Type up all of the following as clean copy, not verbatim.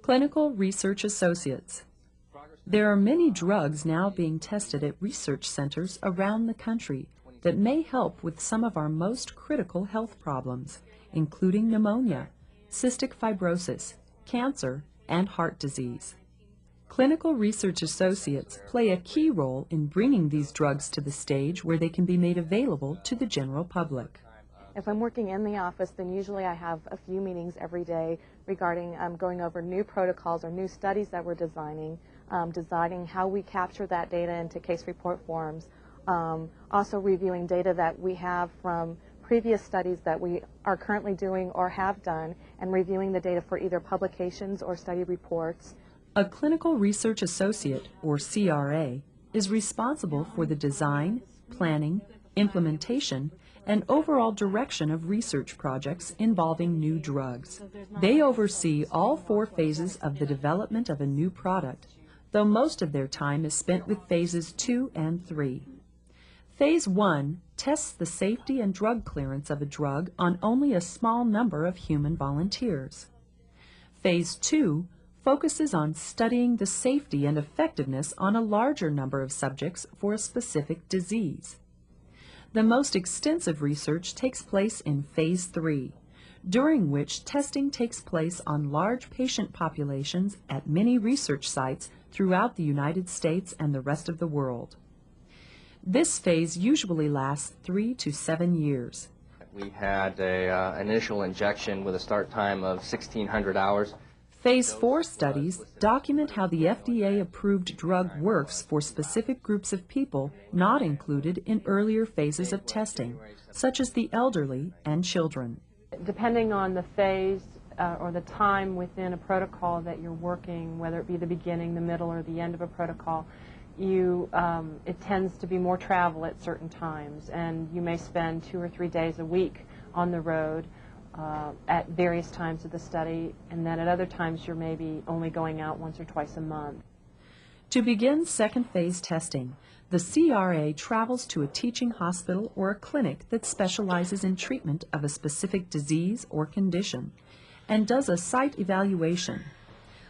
Clinical Research Associates. There are many drugs now being tested at research centers around the country that may help with some of our most critical health problems, including pneumonia, cystic fibrosis, cancer, and heart disease. Clinical Research Associates play a key role in bringing these drugs to the stage where they can be made available to the general public. If I'm working in the office, then usually I have a few meetings every day regarding going over new protocols or new studies that we're designing how we capture that data into case report forms, also reviewing data that we have from previous studies that we are currently doing or have done, and reviewing the data for either publications or study reports. A Clinical Research Associate, or CRA, is responsible for the design, planning, implementation, and overall direction of research projects involving new drugs. They oversee all 4 phases of the development of a new product, though most of their time is spent with phases 2 and 3. Phase 1 tests the safety and drug clearance of a drug on only a small number of human volunteers. Phase 2 focuses on studying the safety and effectiveness on a larger number of subjects for a specific disease. The most extensive research takes place in Phase 3, during which testing takes place on large patient populations at many research sites throughout the United States and the rest of the world. This phase usually lasts 3 to 7 years. We had an initial injection with a start time of 1,600 hours. Phase 4 studies document how the FDA-approved drug works for specific groups of people not included in earlier phases of testing, such as the elderly and children. Depending on the phase or the time within a protocol that you're working, whether it be the beginning, the middle, or the end of a protocol, it tends to be more travel at certain times, and you may spend 2 or 3 days a week on the road at various times of the study, and then at other times you're maybe only going out once or twice a month. To begin second phase testing, the CRA travels to a teaching hospital or a clinic that specializes in treatment of a specific disease or condition and does a site evaluation.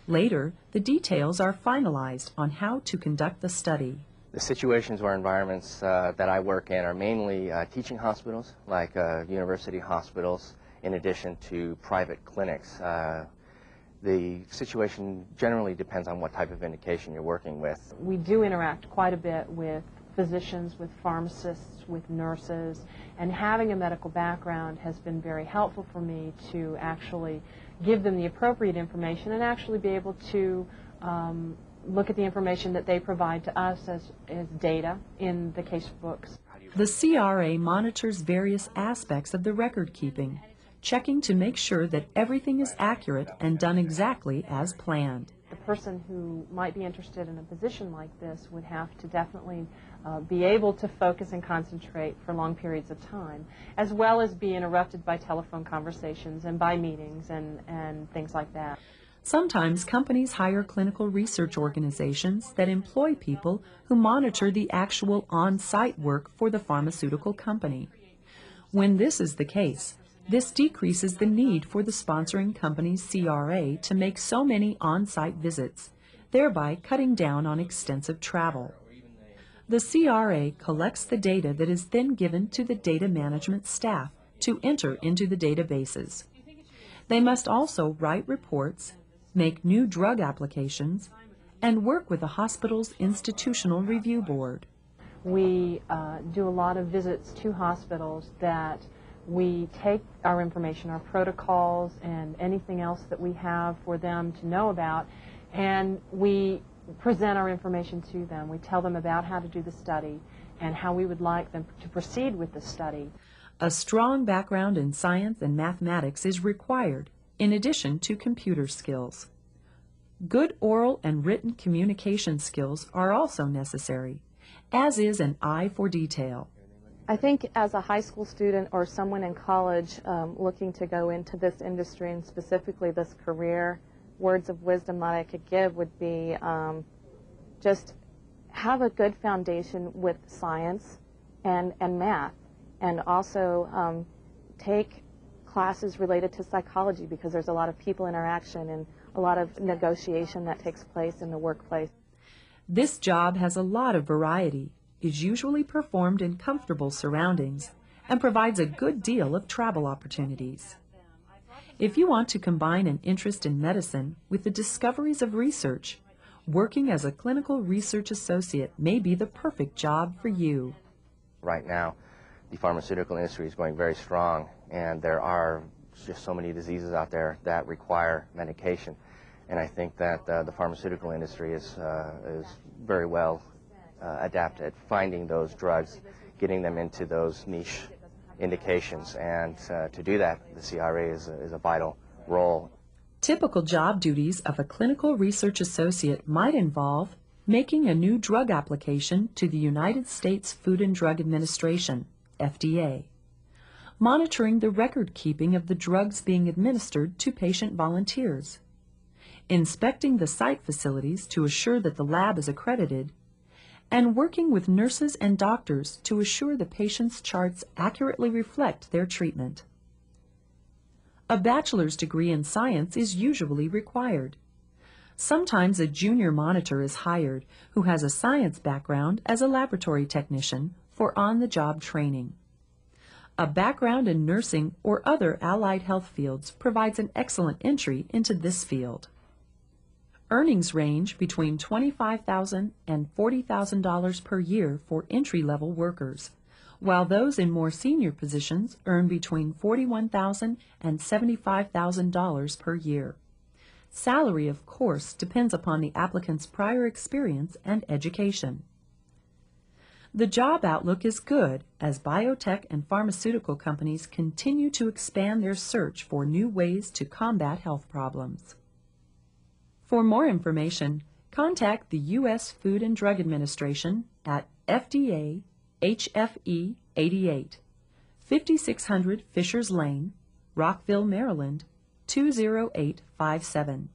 Later, the details are finalized on how to conduct the study. The situations or environments that I work in are mainly teaching hospitals, like university hospitals, in addition to private clinics. The situation generally depends on what type of indication you're working with. We do interact quite a bit with physicians, with pharmacists, with nurses, and having a medical background has been very helpful for me to actually give them the appropriate information and actually be able to look at the information that they provide to us as data in the case books. The CRA monitors various aspects of the record keeping, checking to make sure that everything is accurate and done exactly as planned. The person who might be interested in a position like this would have to definitely be able to focus and concentrate for long periods of time, as well as be interrupted by telephone conversations and by meetings and things like that. Sometimes companies hire clinical research organizations that employ people who monitor the actual on-site work for the pharmaceutical company. When this is the case, this decreases the need for the sponsoring company's CRA to make so many on-site visits, thereby cutting down on extensive travel. The CRA collects the data that is then given to the data management staff to enter into the databases. They must also write reports, make new drug applications, and work with the hospital's institutional review board. We do a lot of visits to hospitals that we take our information, our protocols, and anything else that we have for them to know about, and we present our information to them. We tell them about how to do the study and how we would like them to proceed with the study. A strong background in science and mathematics is required, in addition to computer skills. Good oral and written communication skills are also necessary, as is an eye for detail. I think as a high school student or someone in college looking to go into this industry and specifically this career, words of wisdom that I could give would be just have a good foundation with science and math, and also take classes related to psychology because there's a lot of people interaction and a lot of negotiation that takes place in the workplace. This job has a lot of variety, is usually performed in comfortable surroundings, and provides a good deal of travel opportunities. If you want to combine an interest in medicine with the discoveries of research, working as a clinical research associate may be the perfect job for you. Right now, the pharmaceutical industry is going very strong, and there are just so many diseases out there that require medication. And I think that the pharmaceutical industry is very well adapted at finding those drugs, getting them into those niche indications. And to do that, the CRA is a vital role. Typical job duties of a clinical research associate might involve making a new drug application to the United States Food and Drug Administration, FDA, monitoring the record-keeping of the drugs being administered to patient volunteers, inspecting the site facilities to assure that the lab is accredited, and working with nurses and doctors to assure the patient's charts accurately reflect their treatment. A bachelor's degree in science is usually required. Sometimes a junior monitor is hired who has a science background as a laboratory technician for on-the-job training. A background in nursing or other allied health fields provides an excellent entry into this field. Earnings range between $25,000 and $40,000 per year for entry-level workers, while those in more senior positions earn between $41,000 and $75,000 per year. Salary, of course, depends upon the applicant's prior experience and education. The job outlook is good as biotech and pharmaceutical companies continue to expand their search for new ways to combat health problems. For more information, contact the U.S. Food and Drug Administration at FDA HFE 88, 5600 Fishers Lane, Rockville, Maryland, 20857.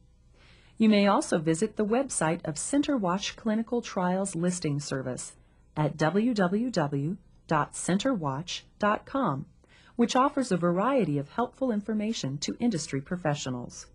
You may also visit the website of CenterWatch Clinical Trials Listing Service at www.centerwatch.com, which offers a variety of helpful information to industry professionals.